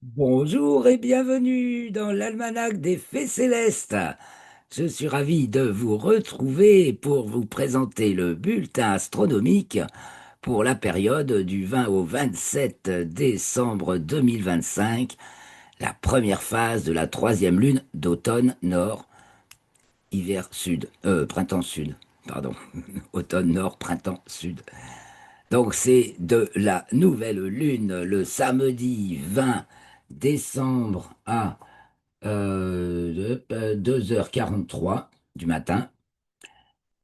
Bonjour et bienvenue dans l'almanach des faits célestes. Je suis ravi de vous retrouver pour vous présenter le bulletin astronomique pour la période du 20 au 27 décembre 2025, la première phase de la troisième lune d'automne nord, hiver sud, printemps sud, pardon, automne nord, printemps sud. Donc c'est de la nouvelle lune le samedi 20 décembre à 2h43 du matin,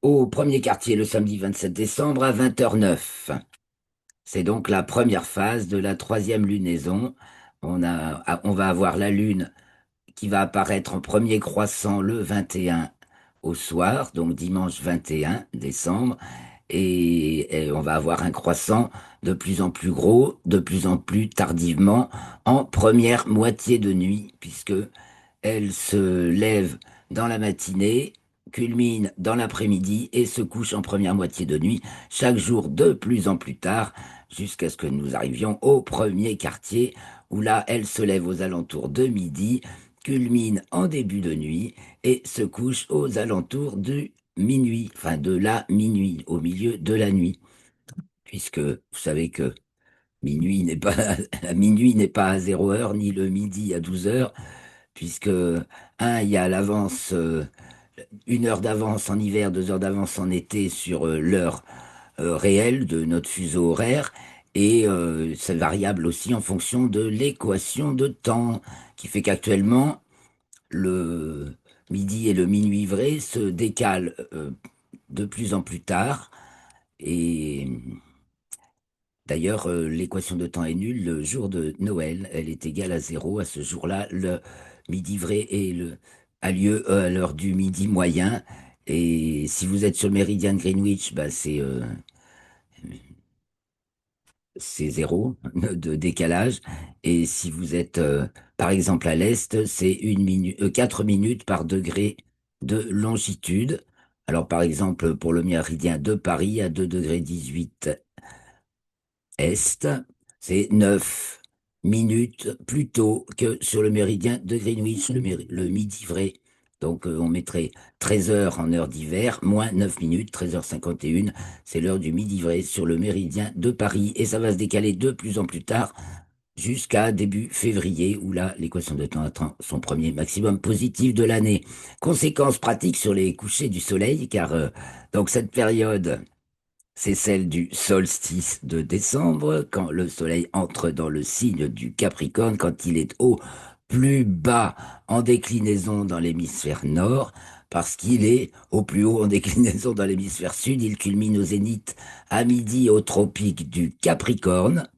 au premier quartier le samedi 27 décembre à 20h09. C'est donc la première phase de la troisième lunaison. On va avoir la lune qui va apparaître en premier croissant le 21 au soir, donc dimanche 21 décembre, et on va avoir un croissant de plus en plus gros, de plus en plus tardivement, en première moitié de nuit, puisque elle se lève dans la matinée, culmine dans l'après-midi et se couche en première moitié de nuit, chaque jour de plus en plus tard, jusqu'à ce que nous arrivions au premier quartier, où là, elle se lève aux alentours de midi, culmine en début de nuit et se couche aux alentours du minuit, enfin de la minuit, au milieu de la nuit, puisque vous savez que minuit n'est pas, la minuit n'est pas à 0 heure, ni le midi à 12 heures, puisque, il y a l'avance, 1 heure d'avance en hiver, 2 heures d'avance en été sur l'heure réelle de notre fuseau horaire, et c'est variable aussi en fonction de l'équation de temps, qui fait qu'actuellement, le midi et le minuit vrai se décalent de plus en plus tard, et d'ailleurs, l'équation de temps est nulle le jour de Noël. Elle est égale à zéro. À ce jour-là, le midi vrai a lieu à l'heure du midi moyen. Et si vous êtes sur le méridien de Greenwich, bah, c'est zéro de décalage. Et si vous êtes, par exemple, à l'est, c'est 4 minutes par degré de longitude. Alors, par exemple, pour le méridien de Paris, à 2 degrés 18 est, c'est 9 minutes plus tôt que sur le méridien de Greenwich, le midi vrai. Donc on mettrait 13 heures en heure d'hiver, moins 9 minutes, 13h51, c'est l'heure du midi vrai sur le méridien de Paris. Et ça va se décaler de plus en plus tard jusqu'à début février, où là, l'équation de temps atteint son premier maximum positif de l'année. Conséquences pratiques sur les couchers du soleil, car donc cette période c'est celle du solstice de décembre, quand le soleil entre dans le signe du Capricorne, quand il est au plus bas en déclinaison dans l'hémisphère nord, parce qu'il est au plus haut en déclinaison dans l'hémisphère sud. Il culmine au zénith à midi au tropique du Capricorne.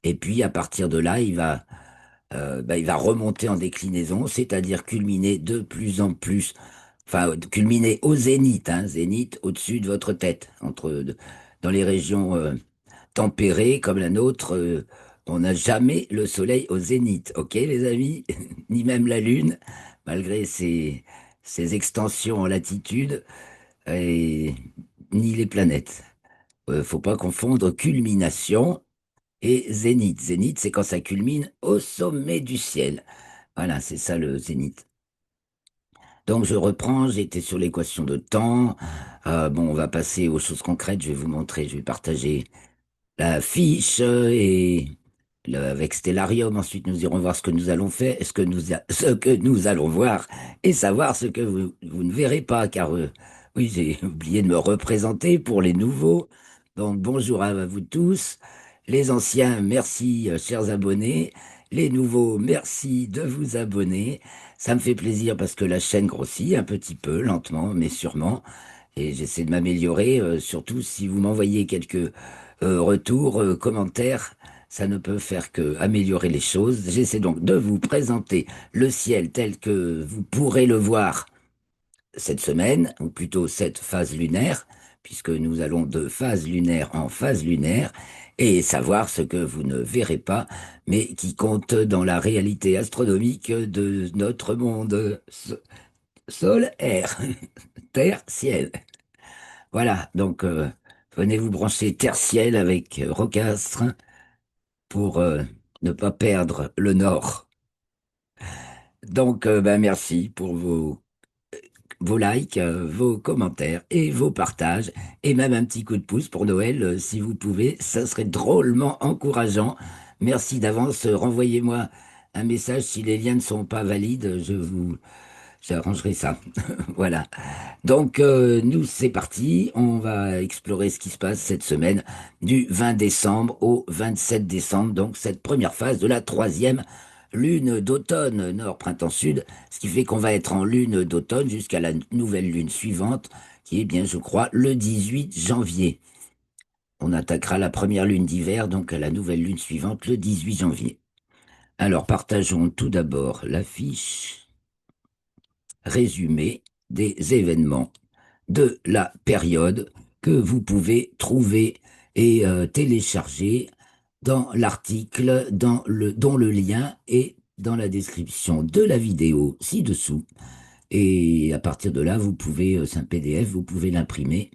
Et puis à partir de là, il va remonter en déclinaison, c'est-à-dire culminer de plus en plus, enfin culminer au zénith, hein, zénith au-dessus de votre tête, dans les régions tempérées comme la nôtre. On n'a jamais le soleil au zénith, ok les amis? Ni même la lune, malgré ses extensions en latitude, et ni les planètes. Faut pas confondre culmination et zénith. Zénith, c'est quand ça culmine au sommet du ciel. Voilà, c'est ça le zénith. Donc je reprends, j'étais sur l'équation de temps. Bon, on va passer aux choses concrètes. Je vais vous montrer, je vais partager la fiche avec Stellarium. Ensuite, nous irons voir ce que nous allons faire, ce que nous allons voir, et savoir ce que vous ne verrez pas, car oui, j'ai oublié de me représenter pour les nouveaux. Donc bonjour à vous tous. Les anciens, merci, chers abonnés. Les nouveaux, merci de vous abonner. Ça me fait plaisir parce que la chaîne grossit un petit peu, lentement, mais sûrement. Et j'essaie de m'améliorer, surtout si vous m'envoyez quelques retours, commentaires, ça ne peut faire que améliorer les choses. J'essaie donc de vous présenter le ciel tel que vous pourrez le voir cette semaine, ou plutôt cette phase lunaire, puisque nous allons de phase lunaire en phase lunaire, et savoir ce que vous ne verrez pas, mais qui compte dans la réalité astronomique de notre monde solaire, terre, ciel. Voilà, donc venez vous brancher terre-ciel avec Rocastre pour ne pas perdre le nord. Donc, ben, merci pour vos likes, vos commentaires et vos partages, et même un petit coup de pouce pour Noël, si vous pouvez, ça serait drôlement encourageant. Merci d'avance, renvoyez-moi un message si les liens ne sont pas valides, j'arrangerai ça. Voilà. Donc, nous, c'est parti. On va explorer ce qui se passe cette semaine du 20 décembre au 27 décembre. Donc, cette première phase de la troisième lune d'automne, nord, printemps, sud. Ce qui fait qu'on va être en lune d'automne jusqu'à la nouvelle lune suivante, qui est bien, je crois, le 18 janvier. On attaquera la première lune d'hiver, donc à la nouvelle lune suivante, le 18 janvier. Alors, partageons tout d'abord l'affiche résumée des événements de la période que vous pouvez trouver et télécharger dans l'article dont le lien est dans la description de la vidéo ci-dessous. Et à partir de là, vous pouvez, c'est un PDF, vous pouvez l'imprimer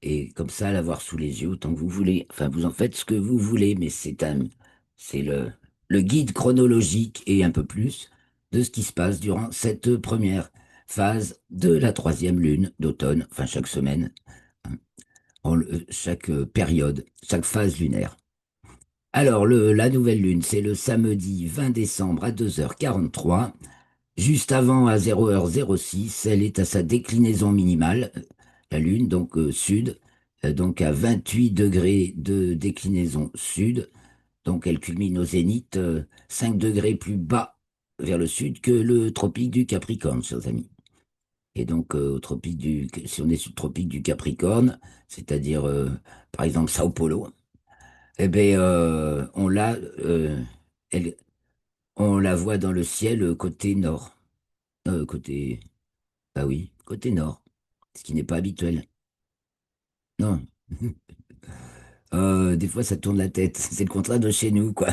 et comme ça l'avoir sous les yeux autant que vous voulez. Enfin, vous en faites ce que vous voulez, mais c'est le guide chronologique et un peu plus de ce qui se passe durant cette première phase de la troisième lune d'automne, enfin chaque semaine, hein, chaque période, chaque phase lunaire. Alors, la nouvelle lune, c'est le samedi 20 décembre à 2h43. Juste avant, à 0h06, elle est à sa déclinaison minimale, la Lune, donc sud, donc à 28 degrés de déclinaison sud. Donc elle culmine au zénith 5 degrés plus bas vers le sud que le tropique du Capricorne, chers amis. Et donc si on est sur le tropique du Capricorne, c'est-à-dire par exemple Sao Paulo, eh ben elle- on la voit dans le ciel côté nord. Côté Bah oui, côté nord, ce qui n'est pas habituel. Non. Des fois, ça tourne la tête. C'est le contraire de chez nous, quoi.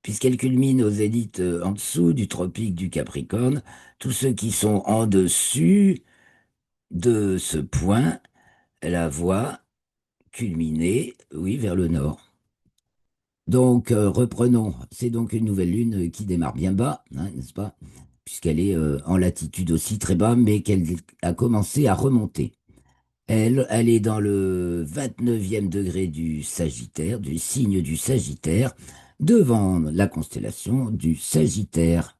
Puisqu'elle culmine au zénith en dessous du tropique du Capricorne, tous ceux qui sont en dessus de ce point la voient culminer, oui, vers le nord. Donc, reprenons. C'est donc une nouvelle lune qui démarre bien bas, hein, n'est-ce pas? Puisqu'elle est en latitude aussi très bas, mais qu'elle a commencé à remonter. Elle est dans le 29e degré du Sagittaire, du signe du Sagittaire, devant la constellation du Sagittaire.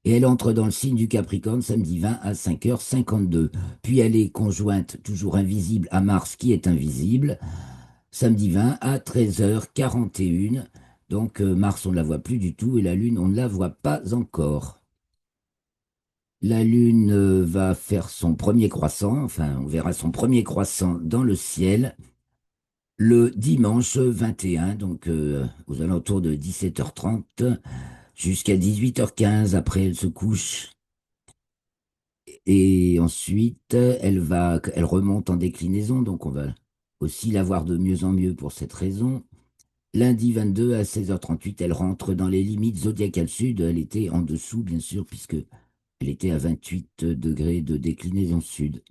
Et elle entre dans le signe du Capricorne samedi 20 à 5h52. Puis elle est conjointe, toujours invisible, à Mars qui est invisible, samedi 20 à 13h41. Donc Mars, on ne la voit plus du tout et la Lune, on ne la voit pas encore. La Lune va faire son premier croissant, enfin on verra son premier croissant dans le ciel le dimanche 21, donc aux alentours de 17h30 jusqu'à 18h15. Après, elle se couche et ensuite elle remonte en déclinaison, donc on va aussi la voir de mieux en mieux pour cette raison. Lundi 22 à 16h38, elle rentre dans les limites zodiacales sud. Elle était en dessous, bien sûr, puisque elle était à 28 degrés de déclinaison sud.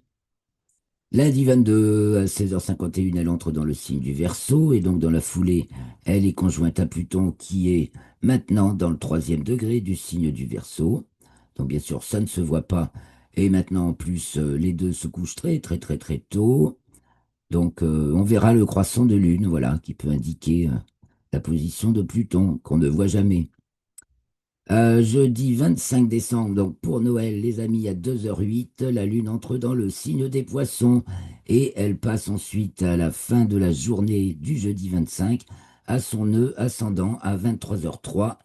Lundi 22 à 16h51, elle entre dans le signe du Verseau et donc dans la foulée, elle est conjointe à Pluton qui est maintenant dans le troisième degré du signe du Verseau. Donc bien sûr, ça ne se voit pas. Et maintenant, en plus, les deux se couchent très très très très tôt. Donc on verra le croissant de lune, voilà, qui peut indiquer la position de Pluton qu'on ne voit jamais. Jeudi 25 décembre, donc pour Noël, les amis, à 2h08, la Lune entre dans le signe des Poissons et elle passe ensuite à la fin de la journée du jeudi 25 à son nœud ascendant à 23h03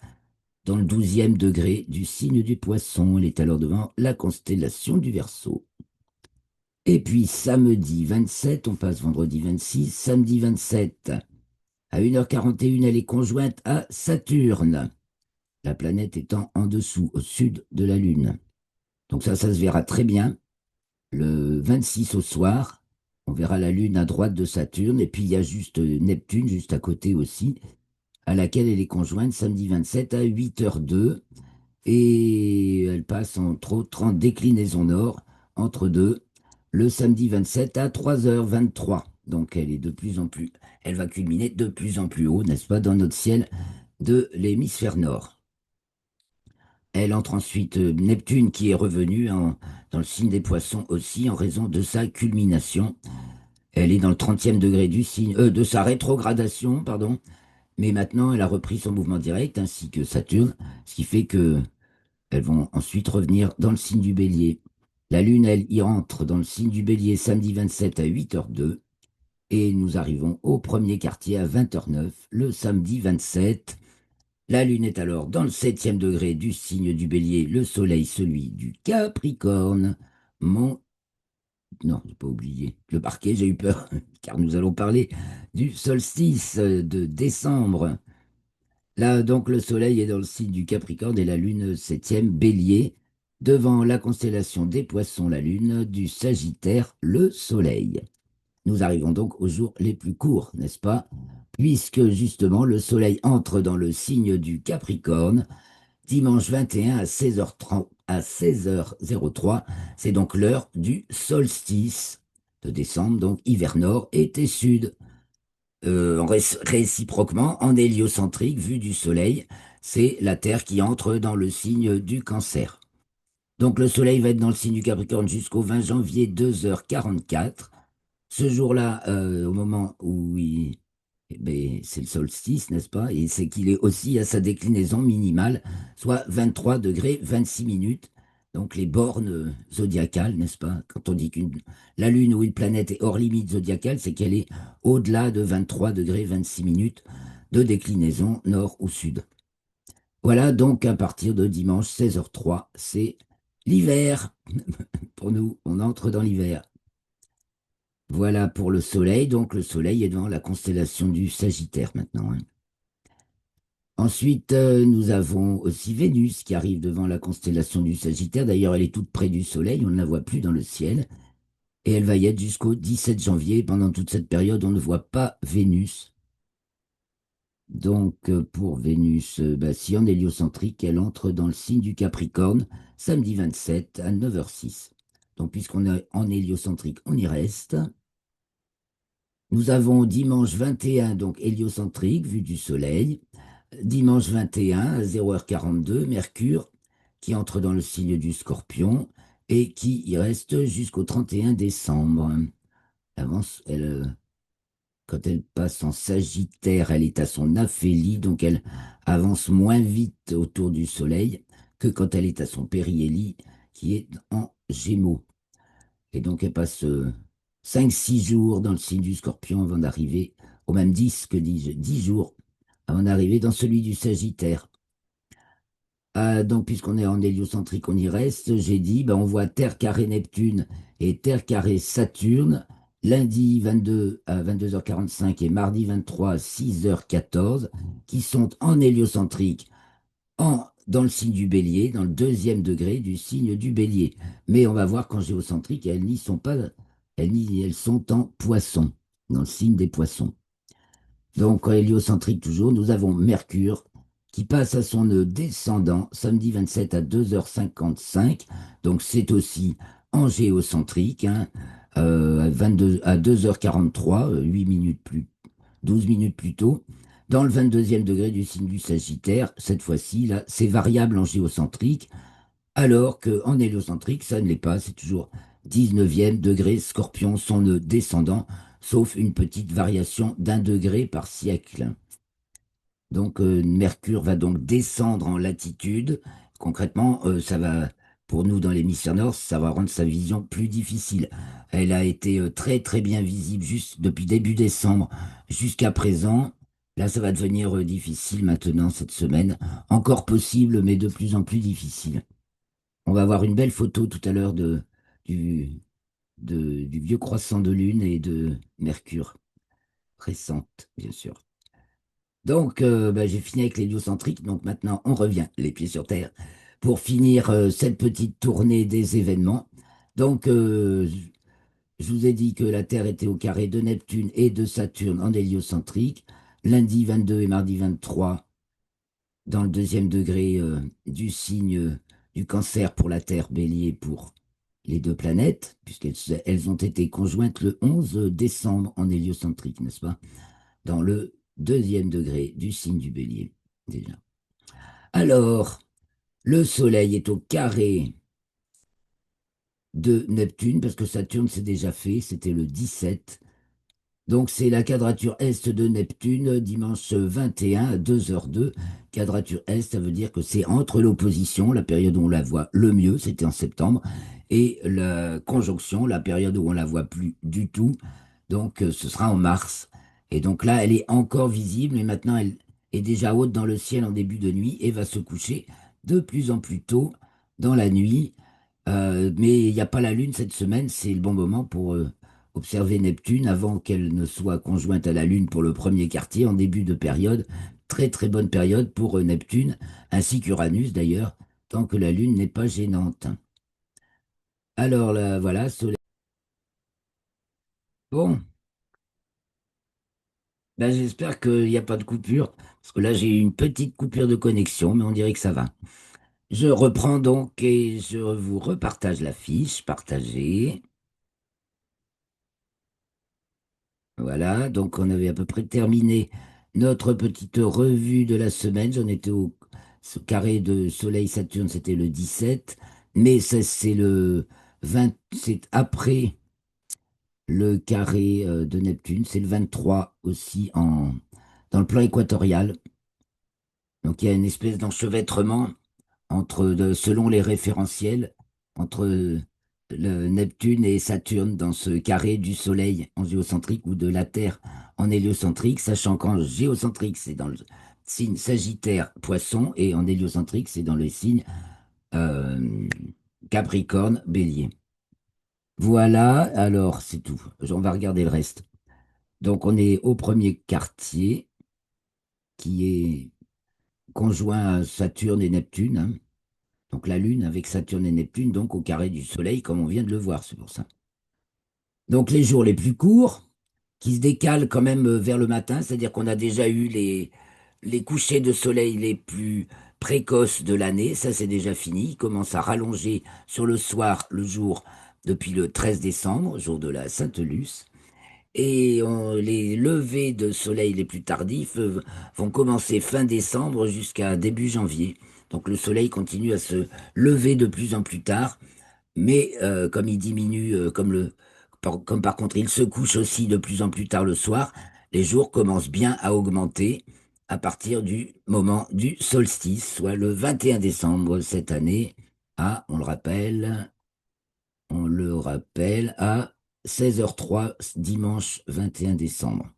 dans le 12e degré du signe du Poisson. Elle est alors devant la constellation du Verseau. Et puis samedi 27, on passe vendredi 26, samedi 27, à 1h41, elle est conjointe à Saturne, la planète étant en dessous, au sud de la Lune. Donc ça se verra très bien. Le 26 au soir, on verra la Lune à droite de Saturne, et puis il y a juste Neptune, juste à côté aussi, à laquelle elle est conjointe samedi 27 à 8h02, et elle passe entre autres en déclinaison nord, entre deux, le samedi 27 à 3h23. Donc elle est de plus en plus, elle va culminer de plus en plus haut, n'est-ce pas, dans notre ciel de l'hémisphère nord. Elle entre ensuite Neptune qui est revenu dans le signe des poissons aussi en raison de sa culmination. Elle est dans le 30e degré du signe, de sa rétrogradation, pardon. Mais maintenant, elle a repris son mouvement direct ainsi que Saturne, ce qui fait que elles vont ensuite revenir dans le signe du Bélier. La Lune, elle, y entre dans le signe du Bélier samedi 27 à 8h02 et nous arrivons au premier quartier à 20h09 le samedi 27. La Lune est alors dans le 7e degré du signe du Bélier, le Soleil celui du Capricorne. Mon... Non, j'ai pas oublié le parquet, j'ai eu peur, car nous allons parler du solstice de décembre. Là, donc, le Soleil est dans le signe du Capricorne et la Lune 7e Bélier. Devant la constellation des Poissons, la Lune, du Sagittaire, le Soleil. Nous arrivons donc aux jours les plus courts, n'est-ce pas? Puisque justement le Soleil entre dans le signe du Capricorne, dimanche 21 à 16h30, à 16h03, c'est donc l'heure du solstice de décembre, donc hiver nord, été sud. Réciproquement, en héliocentrique, vue du Soleil, c'est la Terre qui entre dans le signe du Cancer. Donc le Soleil va être dans le signe du Capricorne jusqu'au 20 janvier, 2h44. Ce jour-là, au moment où eh ben, c'est le solstice, n'est-ce pas? Et c'est qu'il est aussi à sa déclinaison minimale, soit 23 degrés 26 minutes. Donc les bornes zodiacales, n'est-ce pas? Quand on dit qu'une la Lune ou une planète est hors limite zodiacale, c'est qu'elle est au-delà de 23 degrés 26 minutes de déclinaison nord ou sud. Voilà donc à partir de dimanche 16h03, c'est l'hiver. Pour nous, on entre dans l'hiver. Voilà pour le Soleil. Donc le Soleil est dans la constellation du Sagittaire maintenant, hein. Ensuite, nous avons aussi Vénus qui arrive devant la constellation du Sagittaire. D'ailleurs, elle est toute près du Soleil, on ne la voit plus dans le ciel. Et elle va y être jusqu'au 17 janvier. Pendant toute cette période, on ne voit pas Vénus. Donc, pour Vénus, bah, si en héliocentrique, elle entre dans le signe du Capricorne, samedi 27 à 9h06. Donc, puisqu'on est en héliocentrique, on y reste. Nous avons dimanche 21, donc héliocentrique, vue du Soleil. Dimanche 21 à 0h42, Mercure, qui entre dans le signe du Scorpion et qui y reste jusqu'au 31 décembre. Avance, quand elle passe en Sagittaire, elle est à son aphélie, donc elle avance moins vite autour du Soleil que quand elle est à son périhélie, qui est en Gémeaux. Et donc elle passe 5-6 jours dans le signe du Scorpion avant d'arriver, au même 10 que 10 jours avant d'arriver dans celui du Sagittaire. Donc, puisqu'on est en héliocentrique, on y reste. J'ai dit, ben, on voit Terre carré Neptune et Terre carré Saturne, lundi 22 à 22h45 et mardi 23 à 6h14, qui sont en héliocentrique, dans le signe du Bélier, dans le 2e degré du signe du Bélier. Mais on va voir qu'en géocentrique, elles n'y sont pas, elles sont en Poisson, dans le signe des Poissons. Donc, en héliocentrique toujours, nous avons Mercure qui passe à son nœud descendant samedi 27 à 2h55. Donc, c'est aussi en géocentrique, hein, à 2h43, 8 minutes plus, 12 minutes plus tôt. Dans le 22e degré du signe du Sagittaire, cette fois-ci, là, c'est variable en géocentrique, alors qu'en héliocentrique, ça ne l'est pas, c'est toujours 19e degré Scorpion, son nœud descendant, sauf une petite variation d'1 degré par siècle. Donc Mercure va donc descendre en latitude. Concrètement, ça va, pour nous dans l'hémisphère nord, ça va rendre sa vision plus difficile. Elle a été très très bien visible juste depuis début décembre jusqu'à présent. Là, ça va devenir difficile maintenant cette semaine. Encore possible, mais de plus en plus difficile. On va avoir une belle photo tout à l'heure du, du vieux croissant de lune et de Mercure, récente, bien sûr. Donc, bah, j'ai fini avec l'héliocentrique. Donc maintenant, on revient les pieds sur terre pour finir cette petite tournée des événements. Donc, je vous ai dit que la Terre était au carré de Neptune et de Saturne en héliocentrique. Lundi 22 et mardi 23 dans le 2e degré du signe du Cancer pour la Terre, Bélier pour les deux planètes, elles ont été conjointes le 11 décembre en héliocentrique, n'est-ce pas? Dans le deuxième degré du signe du Bélier, déjà. Alors, le Soleil est au carré de Neptune, parce que Saturne s'est déjà fait, c'était le 17. Donc c'est la quadrature est de Neptune, dimanche 21 à 2h02. Quadrature est, ça veut dire que c'est entre l'opposition, la période où on la voit le mieux, c'était en septembre, et la conjonction, la période où on la voit plus du tout. Donc ce sera en mars. Et donc là, elle est encore visible, mais maintenant elle est déjà haute dans le ciel en début de nuit et va se coucher de plus en plus tôt dans la nuit. Mais il n'y a pas la Lune cette semaine, c'est le bon moment pour observer Neptune avant qu'elle ne soit conjointe à la Lune pour le premier quartier en début de période. Très très bonne période pour Neptune, ainsi qu'Uranus d'ailleurs, tant que la Lune n'est pas gênante. Alors là, voilà, Soleil. Bon, ben, j'espère qu'il n'y a pas de coupure, parce que là j'ai eu une petite coupure de connexion, mais on dirait que ça va. Je reprends donc et je vous repartage la fiche, partagée. Voilà, donc on avait à peu près terminé notre petite revue de la semaine. J'en étais au ce carré de Soleil-Saturne, c'était le 17, mais ça c'est le 20, c'est après le carré de Neptune, c'est le 23 aussi dans le plan équatorial. Donc il y a une espèce d'enchevêtrement selon les référentiels, entre le Neptune et Saturne dans ce carré du Soleil en géocentrique ou de la Terre en héliocentrique, sachant qu'en géocentrique, c'est dans le signe Sagittaire, Poisson, et en héliocentrique, c'est dans le signe euh, Capricorne, Bélier. Voilà, alors c'est tout. On va regarder le reste. Donc on est au premier quartier qui est conjoint à Saturne et Neptune, hein. Donc la Lune avec Saturne et Neptune, donc au carré du Soleil, comme on vient de le voir, c'est pour ça. Donc les jours les plus courts, qui se décalent quand même vers le matin, c'est-à-dire qu'on a déjà eu les couchers de soleil les plus précoces de l'année, ça c'est déjà fini, il commence à rallonger sur le soir, le jour, depuis le 13 décembre, jour de la Sainte-Luce. Et les levées de soleil les plus tardifs vont commencer fin décembre jusqu'à début janvier. Donc le soleil continue à se lever de plus en plus tard, mais comme il diminue, comme par contre il se couche aussi de plus en plus tard le soir, les jours commencent bien à augmenter à partir du moment du solstice, soit le 21 décembre cette année, on le rappelle, à 16h03, dimanche 21 décembre.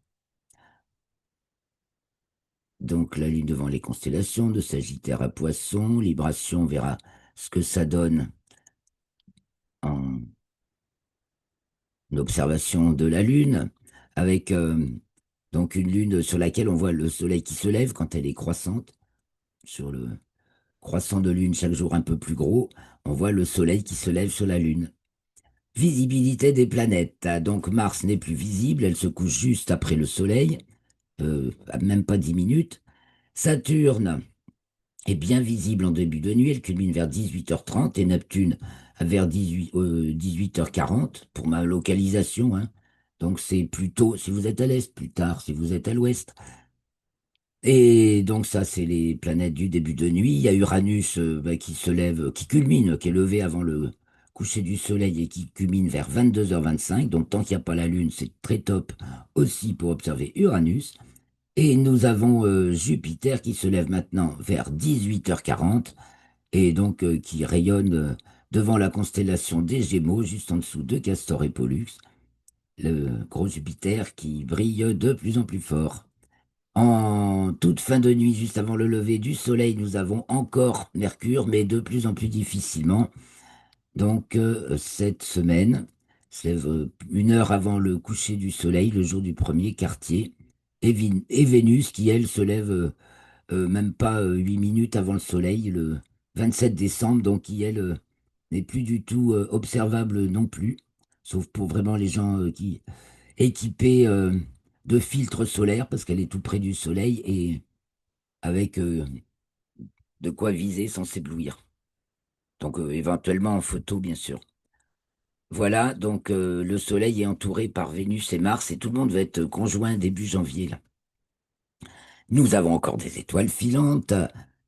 Donc la lune devant les constellations de Sagittaire à Poisson, Libration, on verra ce que ça donne en observation de la lune, avec donc une lune sur laquelle on voit le soleil qui se lève quand elle est croissante. Sur le croissant de lune chaque jour un peu plus gros, on voit le soleil qui se lève sur la lune. Visibilité des planètes. Ah, donc Mars n'est plus visible, elle se couche juste après le soleil, à même pas 10 minutes. Saturne est bien visible en début de nuit, elle culmine vers 18h30 et Neptune vers 18h40 pour ma localisation, hein. Donc c'est plutôt si vous êtes à l'est, plus tard si vous êtes à l'ouest. Et donc ça, c'est les planètes du début de nuit. Il y a Uranus qui se lève, qui culmine, qui est levé avant le coucher du soleil et qui culmine vers 22h25. Donc tant qu'il n'y a pas la Lune, c'est très top aussi pour observer Uranus. Et nous avons Jupiter qui se lève maintenant vers 18h40 et donc qui rayonne devant la constellation des Gémeaux, juste en dessous de Castor et Pollux, le gros Jupiter qui brille de plus en plus fort. En toute fin de nuit, juste avant le lever du soleil, nous avons encore Mercure, mais de plus en plus difficilement. Donc, cette semaine se lève 1 heure avant le coucher du soleil, le jour du premier quartier, et Vénus qui, elle, se lève même pas 8 minutes avant le soleil, le 27 décembre, donc qui, elle, n'est plus du tout observable non plus, sauf pour vraiment les gens qui équipés de filtres solaires, parce qu'elle est tout près du soleil et avec de quoi viser sans s'éblouir. Donc éventuellement en photo, bien sûr. Voilà, donc le Soleil est entouré par Vénus et Mars et tout le monde va être conjoint début janvier, là. Nous avons encore des étoiles filantes.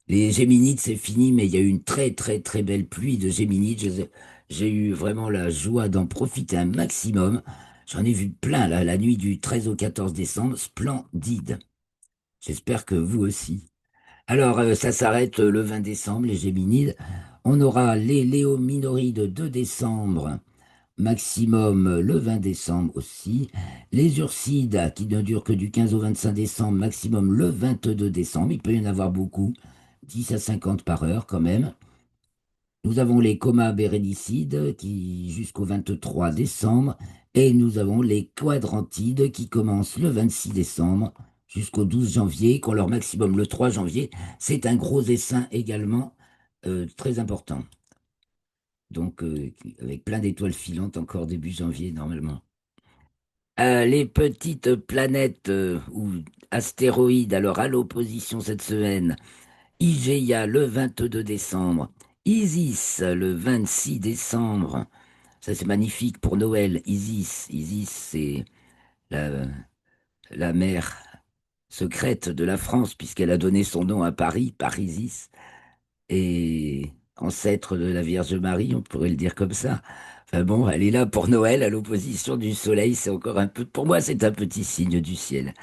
Les Géminides, c'est fini, mais il y a eu une très très très belle pluie de Géminides. J'ai eu vraiment la joie d'en profiter un maximum. J'en ai vu plein là, la nuit du 13 au 14 décembre. Splendide. J'espère que vous aussi. Alors, ça s'arrête le 20 décembre, les Géminides. On aura les Léominorides 2 décembre, maximum le 20 décembre aussi. Les Ursides, qui ne durent que du 15 au 25 décembre, maximum le 22 décembre. Il peut y en avoir beaucoup, 10 à 50 par heure quand même. Nous avons les Coma Bérénicides qui jusqu'au 23 décembre. Et nous avons les Quadrantides qui commencent le 26 décembre jusqu'au 12 janvier, qui ont leur maximum le 3 janvier. C'est un gros essaim également très important. Donc, avec plein d'étoiles filantes encore début janvier normalement. Les petites planètes ou astéroïdes, alors à l'opposition cette semaine, Igea le 22 décembre, Isis le 26 décembre. Ça c'est magnifique pour Noël. Isis c'est la, la mère secrète de la France puisqu'elle a donné son nom à Paris, Parisis, et ancêtre de la Vierge Marie, on pourrait le dire comme ça. Enfin bon, elle est là pour Noël, à l'opposition du soleil, c'est encore un peu, pour moi, c'est un petit signe du ciel.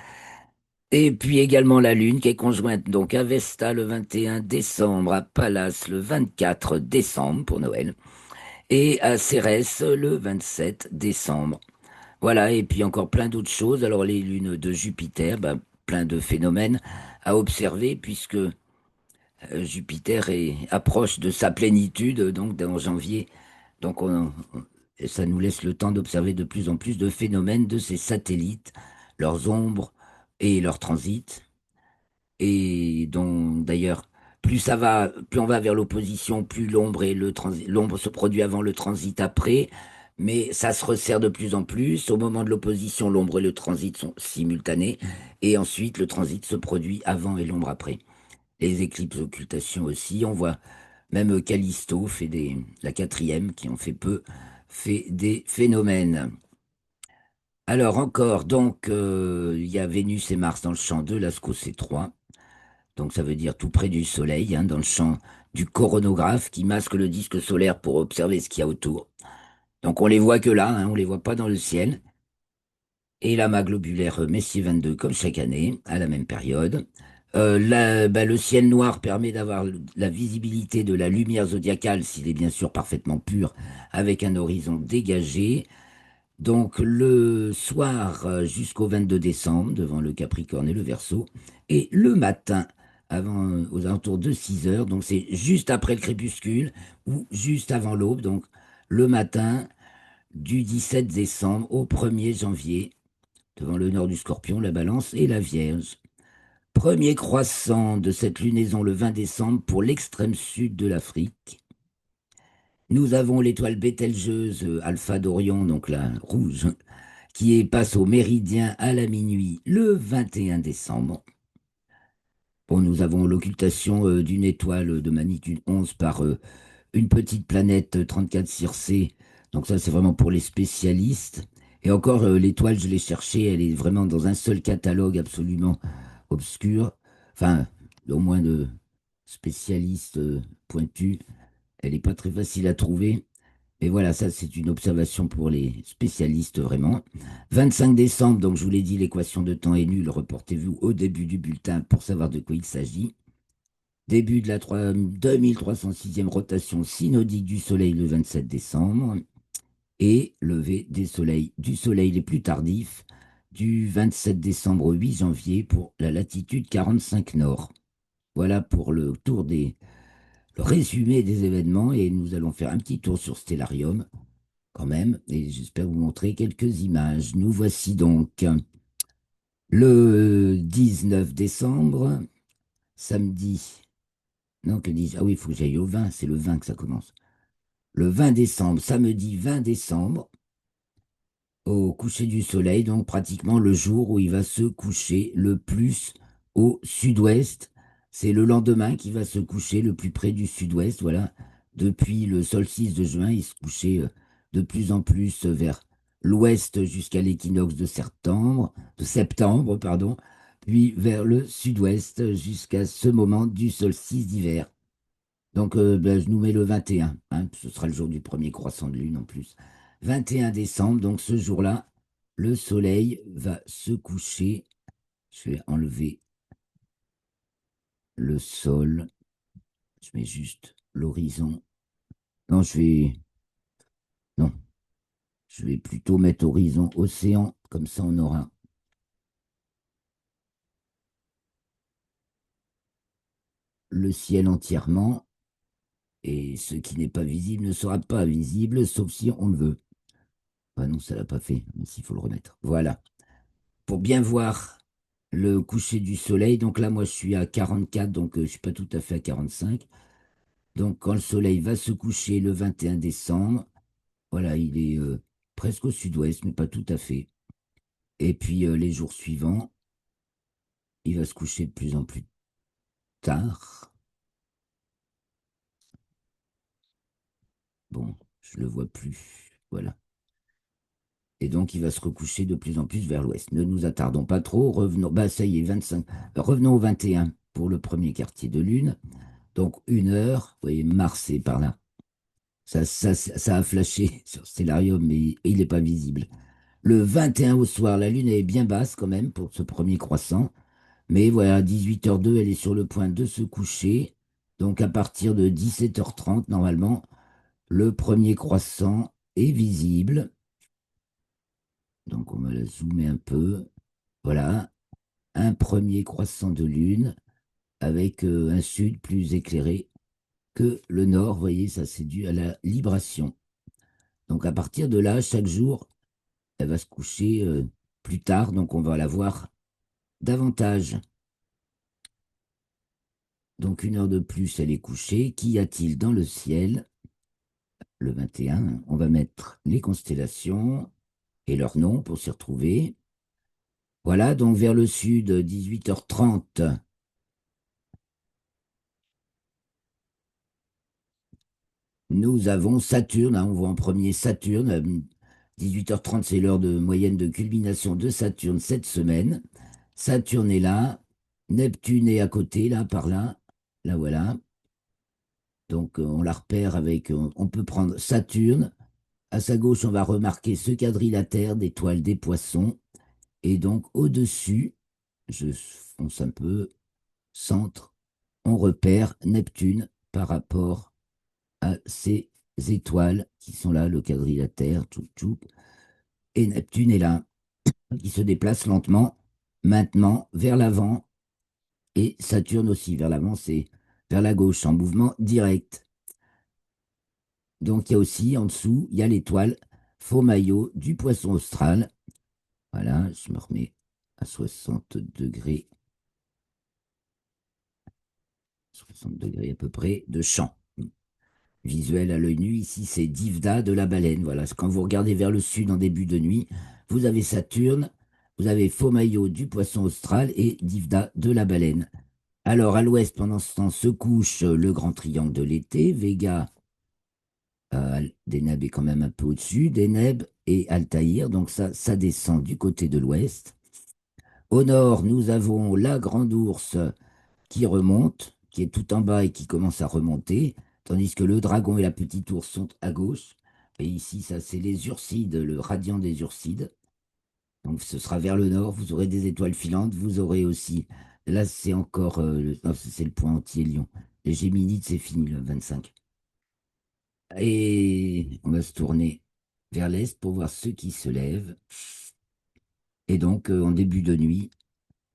Et puis également la Lune qui est conjointe donc à Vesta le 21 décembre, à Pallas le 24 décembre pour Noël, et à Cérès le 27 décembre. Voilà, et puis encore plein d'autres choses. Alors les lunes de Jupiter, ben, plein de phénomènes à observer puisque Jupiter approche de sa plénitude, donc en janvier. Donc ça nous laisse le temps d'observer de plus en plus de phénomènes de ces satellites, leurs ombres et leurs transits. Et donc d'ailleurs, plus ça va, plus on va vers l'opposition, plus l'ombre et l'ombre se produit avant le transit après. Mais ça se resserre de plus en plus. Au moment de l'opposition, l'ombre et le transit sont simultanés. Et ensuite, le transit se produit avant et l'ombre après. Les éclipses occultations aussi. On voit même Callisto la quatrième, qui en fait peu, fait des phénomènes. Alors encore, donc, il y a Vénus et Mars dans le champ de Lascaux C3. Donc ça veut dire tout près du Soleil, hein, dans le champ du coronographe qui masque le disque solaire pour observer ce qu'il y a autour. Donc on les voit que là, hein, on les voit pas dans le ciel. Et l'amas globulaire Messier 22 comme chaque année, à la même période. Le ciel noir permet d'avoir la visibilité de la lumière zodiacale, s'il est bien sûr parfaitement pur, avec un horizon dégagé. Donc le soir jusqu'au 22 décembre, devant le Capricorne et le Verseau, et le matin, aux alentours de 6 heures, donc c'est juste après le crépuscule ou juste avant l'aube, donc le matin du 17 décembre au 1er janvier, devant le nord du Scorpion, la Balance et la Vierge. Premier croissant de cette lunaison le 20 décembre pour l'extrême sud de l'Afrique. Nous avons l'étoile Bételgeuse Alpha d'Orion, donc la rouge, passe au méridien à la minuit le 21 décembre. Bon, nous avons l'occultation d'une étoile de magnitude 11 par une petite planète 34 Circé. Donc ça, c'est vraiment pour les spécialistes. Et encore, l'étoile, je l'ai cherchée, elle est vraiment dans un seul catalogue absolument obscur. Enfin, au moins de spécialistes pointus. Elle n'est pas très facile à trouver. Et voilà, ça c'est une observation pour les spécialistes vraiment. 25 décembre, donc je vous l'ai dit, l'équation de temps est nulle. Reportez-vous au début du bulletin pour savoir de quoi il s'agit. Début de la 2306e rotation synodique du Soleil le 27 décembre. Et lever du Soleil les plus tardifs du 27 décembre au 8 janvier pour la latitude 45 nord. Voilà pour le résumé des événements et nous allons faire un petit tour sur Stellarium quand même, et j'espère vous montrer quelques images. Nous voici donc le 19 décembre, samedi. Non, que dis-je? Ah oui, il faut que j'aille au 20, c'est le 20 que ça commence. Le 20 décembre, samedi 20 décembre, au coucher du soleil, donc pratiquement le jour où il va se coucher le plus au sud-ouest. C'est le lendemain qui va se coucher le plus près du sud-ouest, voilà. Depuis le solstice de juin, il se couchait de plus en plus vers l'ouest jusqu'à l'équinoxe de septembre, pardon, puis vers le sud-ouest jusqu'à ce moment du solstice d'hiver. Donc, ben, je nous mets le 21, hein, ce sera le jour du premier croissant de lune en plus. 21 décembre, donc ce jour-là, le soleil va se coucher. Je vais enlever le sol, je mets juste l'horizon. Non, non, je vais plutôt mettre horizon océan, comme ça on aura le ciel entièrement, et ce qui n'est pas visible ne sera pas visible, sauf si on le veut. Ah non, ça l'a pas fait, mais s'il faut le remettre. Voilà. Pour bien voir le coucher du soleil, donc là, moi, je suis à 44, donc je suis pas tout à fait à 45. Donc, quand le soleil va se coucher le 21 décembre, voilà, il est presque au sud-ouest, mais pas tout à fait. Et puis, les jours suivants, il va se coucher de plus en plus tard. Bon, je le vois plus. Voilà. Et donc, il va se recoucher de plus en plus vers l'ouest. Ne nous attardons pas trop. Revenons, bah, ça y est, 25. Revenons au 21 pour le premier quartier de lune. Donc, 1 heure. Vous voyez, Mars est par là. Ça a flashé sur Stellarium, mais il n'est pas visible. Le 21 au soir, la lune est bien basse quand même pour ce premier croissant. Mais voilà, à 18h02, elle est sur le point de se coucher. Donc, à partir de 17h30, normalement, le premier croissant est visible. Donc on va la zoomer un peu. Voilà, un premier croissant de lune avec un sud plus éclairé que le nord. Vous voyez, ça c'est dû à la libration. Donc à partir de là, chaque jour, elle va se coucher plus tard, donc on va la voir davantage. Donc 1 heure de plus, elle est couchée. Qu'y a-t-il dans le ciel? Le 21, on va mettre les constellations et leurs noms pour s'y retrouver. Voilà, donc vers le sud, 18h30. Nous avons Saturne, hein, on voit en premier Saturne. 18h30, c'est l'heure de moyenne de culmination de Saturne cette semaine. Saturne est là. Neptune est à côté, là, par là. Là, voilà. Donc, on la repère avec. On peut prendre Saturne. À sa gauche, on va remarquer ce quadrilatère d'étoiles des poissons. Et donc, au-dessus, je fonce un peu, centre, on repère Neptune par rapport à ces étoiles qui sont là, le quadrilatère, tchoup tchoup, et Neptune est là, qui se déplace lentement, maintenant vers l'avant, et Saturne aussi vers l'avant, c'est vers la gauche, en mouvement direct. Donc il y a aussi en dessous, il y a l'étoile faux maillot du poisson austral. Voilà, je me remets à 60 degrés, 60 degrés à peu près de champ visuel à l'œil nu. Ici, c'est Divda de la baleine. Voilà, quand vous regardez vers le sud en début de nuit, vous avez Saturne, vous avez Faux-Maillot du poisson austral et Divda de la baleine. Alors, à l'ouest, pendant ce temps, se couche le grand triangle de l'été. Vega, Deneb est quand même un peu au-dessus. Deneb et Altaïr, donc ça descend du côté de l'ouest. Au nord, nous avons la grande ours qui remonte, qui est tout en bas et qui commence à remonter, tandis que le dragon et la petite ours sont à gauche. Et ici, ça, c'est les Ursides, le radiant des Ursides. Donc, ce sera vers le nord. Vous aurez des étoiles filantes. Vous aurez aussi, là, c'est encore, non, c'est le point anti-Lion. Les Géminides, c'est fini le 25. Et on va se tourner vers l'est pour voir ceux qui se lèvent. Et donc, en début de nuit,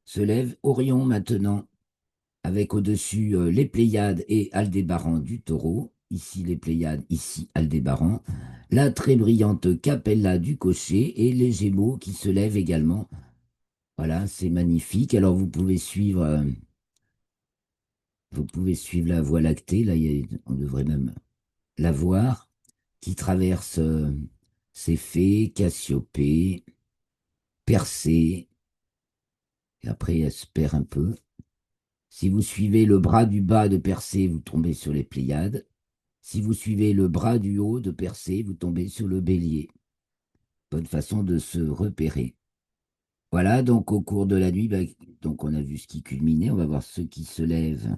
se lève Orion maintenant, avec au-dessus les Pléiades et Aldébaran du Taureau. Ici les Pléiades, ici Aldébaran. La très brillante Capella du Cocher et les Gémeaux qui se lèvent également. Voilà, c'est magnifique. Alors vous pouvez suivre la Voie lactée. Là, on devrait même la voir, qui traverse Céphée, Cassiopée, Persée. Et après, elle se perd un peu. Si vous suivez le bras du bas de Persée, vous tombez sur les Pléiades. Si vous suivez le bras du haut de Persée, vous tombez sur le bélier. Bonne façon de se repérer. Voilà, donc au cours de la nuit, bah, donc on a vu ce qui culminait, on va voir ceux qui se lèvent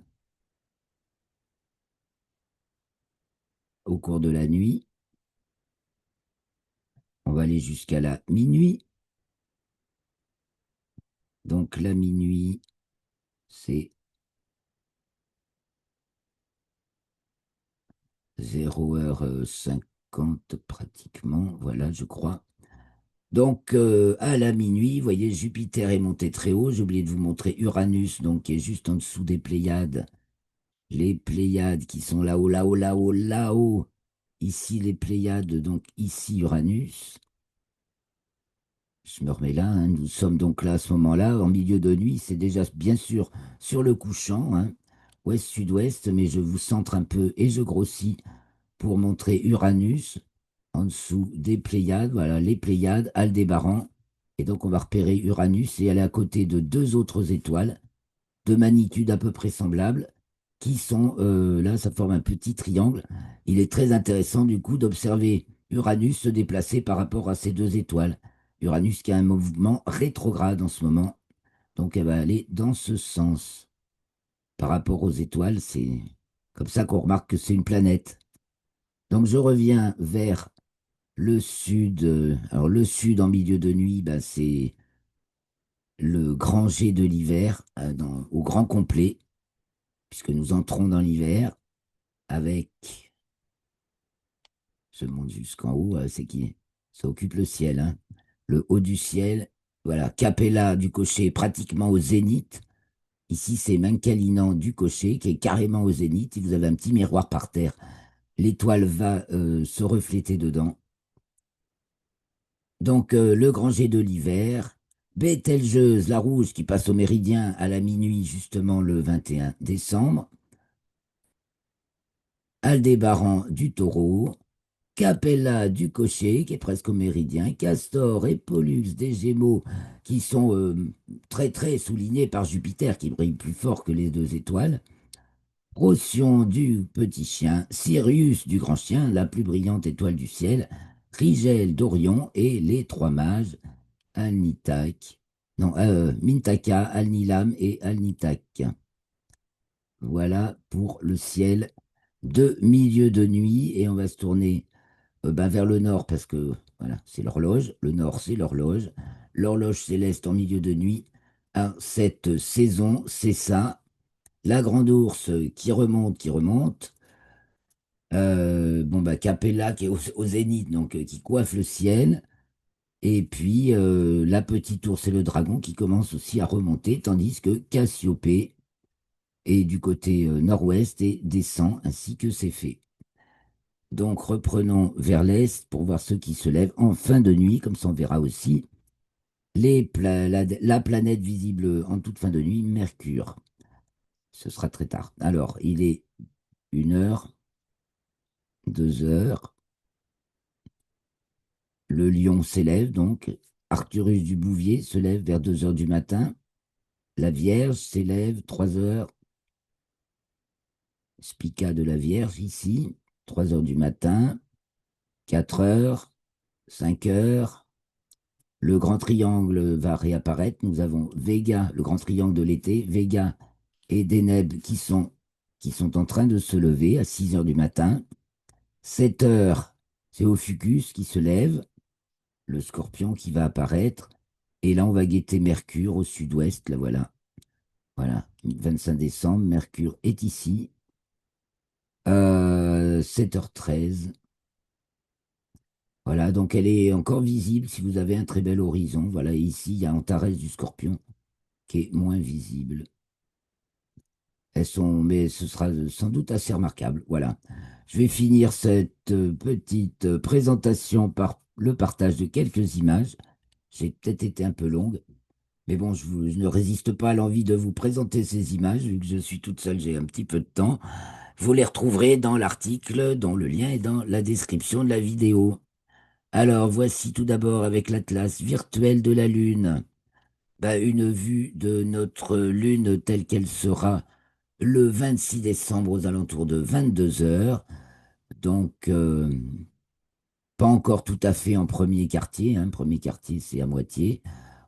au cours de la nuit. On va aller jusqu'à la minuit. Donc la minuit, c'est 0h50 pratiquement, voilà, je crois. Donc à la minuit, vous voyez, Jupiter est monté très haut. J'ai oublié de vous montrer Uranus, donc qui est juste en dessous des Pléiades. Les Pléiades qui sont là-haut, là-haut, là-haut, là-haut. Ici les Pléiades, donc ici Uranus. Je me remets là, hein. Nous sommes donc là à ce moment-là, en milieu de nuit. C'est déjà bien sûr sur le couchant, hein, ouest-sud-ouest, mais je vous centre un peu et je grossis pour montrer Uranus en dessous des Pléiades. Voilà, les Pléiades, Aldébaran. Et donc on va repérer Uranus et elle est à côté de deux autres étoiles de magnitude à peu près semblable qui sont là, ça forme un petit triangle. Il est très intéressant du coup d'observer Uranus se déplacer par rapport à ces deux étoiles. Uranus qui a un mouvement rétrograde en ce moment, donc elle va aller dans ce sens. Par rapport aux étoiles, c'est comme ça qu'on remarque que c'est une planète. Donc je reviens vers le sud. Alors le sud en milieu de nuit, bah, c'est le grand jet de l'hiver au grand complet, puisque nous entrons dans l'hiver avec, je monte jusqu'en haut, c'est qui? Ça occupe le ciel, hein. Le haut du ciel, voilà, Capella du cocher pratiquement au zénith. Ici, c'est Mancalinan du cocher qui est carrément au zénith. Et vous avez un petit miroir par terre. L'étoile va se refléter dedans. Donc, le grand jet de l'hiver. Bételgeuse, la rouge, qui passe au méridien à la minuit, justement le 21 décembre. Aldébaran du taureau. Capella du cocher, qui est presque au méridien, Castor et Pollux des Gémeaux, qui sont très très soulignés par Jupiter, qui brille plus fort que les deux étoiles, Procyon du petit chien, Sirius du grand chien, la plus brillante étoile du ciel, Rigel d'Orion et les trois mages, Alnitak, non, Mintaka, Alnilam et Alnitak. Voilà pour le ciel de milieu de nuit, et on va se tourner ben, vers le nord, parce que voilà, c'est l'horloge. Le nord, c'est l'horloge. L'horloge céleste en milieu de nuit. À cette saison, c'est ça. La grande ours qui remonte, qui remonte. Bon, bah, Capella qui est au zénith, donc qui coiffe le ciel. Et puis la petite ours et le dragon qui commencent aussi à remonter, tandis que Cassiopée est du côté nord-ouest et descend ainsi que c'est fait. Donc reprenons vers l'est pour voir ceux qui se lèvent en fin de nuit, comme ça on verra aussi la planète visible en toute fin de nuit, Mercure. Ce sera très tard. Alors, il est 1 heure, 2 heures. Le lion s'élève donc. Arcturus du Bouvier se lève vers 2 heures du matin. La Vierge s'élève 3 heures. Spica de la Vierge ici, 3 heures du matin. 4 heures, 5 heures. Le grand triangle va réapparaître. Nous avons Vega, le grand triangle de l'été, Vega et Deneb qui sont en train de se lever à 6 heures du matin. 7 heures, c'est Ophiuchus qui se lève, le scorpion qui va apparaître. Et là, on va guetter Mercure au sud-ouest. Là, voilà. Voilà. 25 décembre, Mercure est ici. 7h13. Voilà, donc elle est encore visible si vous avez un très bel horizon. Voilà, ici, il y a Antares du Scorpion qui est moins visible. Mais ce sera sans doute assez remarquable. Voilà. Je vais finir cette petite présentation par le partage de quelques images. J'ai peut-être été un peu longue, mais bon, je ne résiste pas à l'envie de vous présenter ces images, vu que je suis toute seule, j'ai un petit peu de temps. Vous les retrouverez dans l'article, dont le lien est dans la description de la vidéo. Alors, voici tout d'abord avec l'atlas virtuel de la Lune. Bah, une vue de notre Lune telle qu'elle sera le 26 décembre aux alentours de 22 heures. Donc, pas encore tout à fait en premier quartier, hein. Premier quartier, c'est à moitié.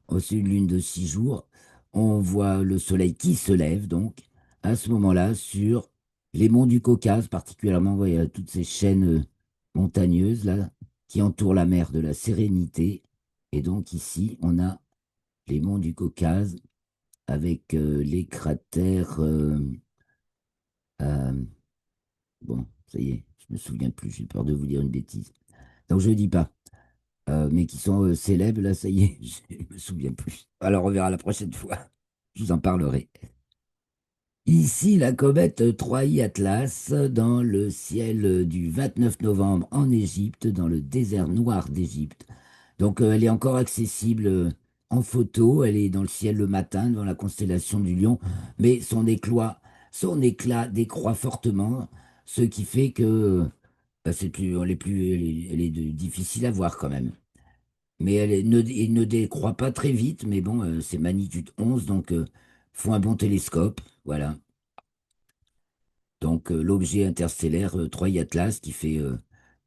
Ensuite, lune de 6 jours, on voit le soleil qui se lève, donc, à ce moment-là, sur les monts du Caucase, particulièrement, vous voyez, toutes ces chaînes montagneuses, là, qui entourent la mer de la Sérénité. Et donc, ici, on a les monts du Caucase avec les cratères. Euh, bon, ça y est, je me souviens plus, j'ai peur de vous dire une bêtise. Donc, je ne dis pas. Mais qui sont célèbres, là, ça y est, je me souviens plus. Alors, on verra la prochaine fois. Je vous en parlerai. Ici, la comète 3I Atlas dans le ciel du 29 novembre en Égypte, dans le désert noir d'Égypte. Donc, elle est encore accessible en photo. Elle est dans le ciel le matin, devant la constellation du Lion, mais son éclat décroît fortement, ce qui fait que c'est plus, elle est difficile à voir quand même. Mais il ne décroît pas très vite, mais bon, c'est magnitude 11, donc faut un bon télescope. Voilà. Donc l'objet interstellaire 3I Atlas qui fait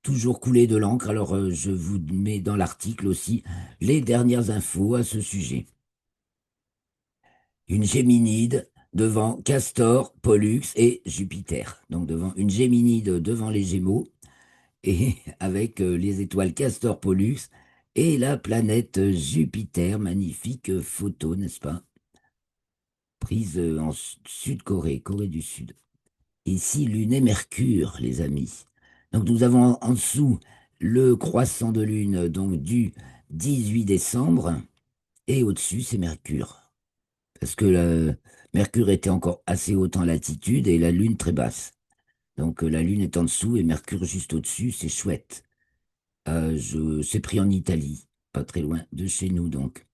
toujours couler de l'encre. Alors je vous mets dans l'article aussi les dernières infos à ce sujet. Une Géminide devant Castor, Pollux et Jupiter. Donc devant une Géminide devant les Gémeaux et avec les étoiles Castor, Pollux et la planète Jupiter. Magnifique photo, n'est-ce pas? Prise en Sud-Corée, Corée du Sud. Ici, Lune et Mercure, les amis. Donc nous avons en dessous le croissant de Lune donc du 18 décembre et au-dessus c'est Mercure. Parce que Mercure était encore assez haut en latitude et la Lune très basse. Donc la Lune est en dessous et Mercure juste au-dessus, c'est chouette. C'est pris en Italie, pas très loin de chez nous donc.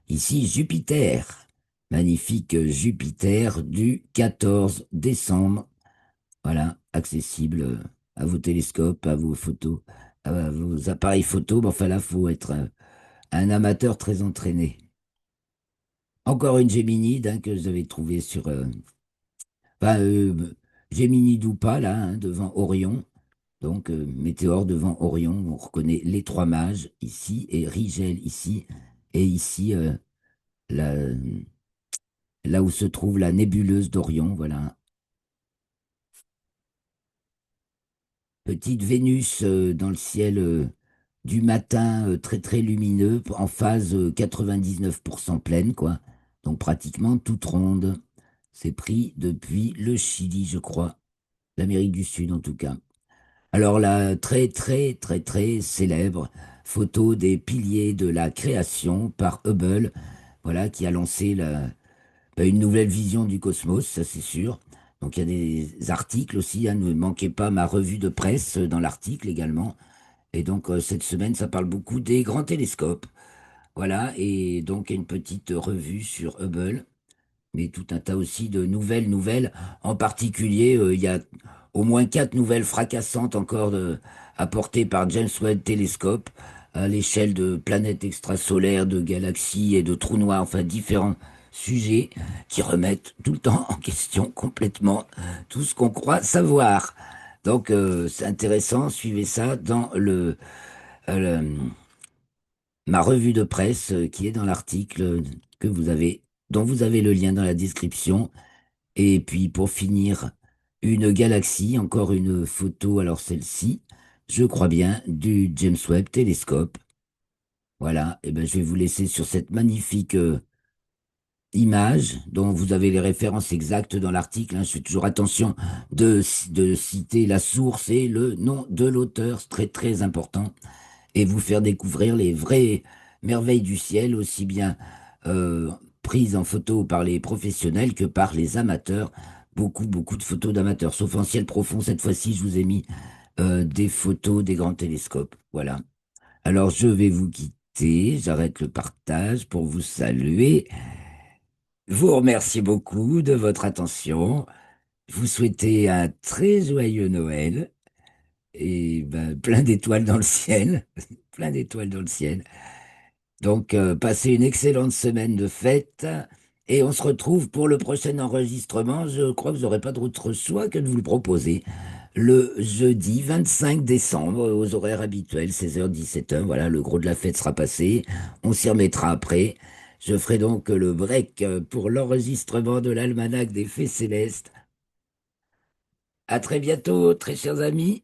Ici Jupiter, magnifique Jupiter du 14 décembre. Voilà, accessible à vos télescopes, à vos photos, à vos appareils photo. Mais enfin là, faut être un amateur très entraîné. Encore une Géminide hein, que vous avez trouvée sur enfin, Géminide ou pas là, hein, devant Orion. Donc Météore devant Orion. On reconnaît les trois mages ici et Rigel ici et ici là, là où se trouve la nébuleuse d'Orion. Voilà, petite Vénus dans le ciel du matin très très lumineux, en phase 99% pleine, quoi. Donc pratiquement toute ronde. C'est pris depuis le Chili, je crois. L'Amérique du Sud en tout cas. Alors la très très très très célèbre photo des piliers de la création par Hubble, voilà, qui a lancé une nouvelle vision du cosmos, ça c'est sûr. Donc il y a des articles aussi, hein, ne manquez pas ma revue de presse dans l'article également. Et donc cette semaine, ça parle beaucoup des grands télescopes. Voilà, et donc il y a une petite revue sur Hubble, mais tout un tas aussi de nouvelles. En particulier, il y a au moins 4 nouvelles fracassantes encore apportées par James Webb Telescope à l'échelle de planètes extrasolaires, de galaxies et de trous noirs, enfin différents sujets qui remettent tout le temps en question complètement tout ce qu'on croit savoir. Donc c'est intéressant, suivez ça dans le- ma revue de presse qui est dans l'article que vous avez, dont vous avez le lien dans la description. Et puis pour finir, une galaxie, encore une photo, alors celle-ci, je crois bien, du James Webb Télescope. Voilà, et ben je vais vous laisser sur cette magnifique image dont vous avez les références exactes dans l'article, hein. Je fais toujours attention de citer la source et le nom de l'auteur, c'est très très important, et vous faire découvrir les vraies merveilles du ciel, aussi bien euh, prises en photo par les professionnels que par les amateurs. Beaucoup, beaucoup de photos d'amateurs. Sauf en ciel profond, cette fois-ci, je vous ai mis des photos des grands télescopes. Voilà. Alors, je vais vous quitter. J'arrête le partage pour vous saluer. Vous remercier beaucoup de votre attention. Vous souhaitez un très joyeux Noël et ben, plein d'étoiles dans le ciel. Plein d'étoiles dans le ciel. Donc, passez une excellente semaine de fête Et on se retrouve pour le prochain enregistrement. Je crois que vous n'aurez pas d'autre choix que de vous le proposer. Le jeudi 25 décembre, aux horaires habituels, 16h-17h. Voilà, le gros de la fête sera passé. On s'y remettra après. Je ferai donc le break pour l'enregistrement de l'almanach des Fées Célestes. À très bientôt, très chers amis.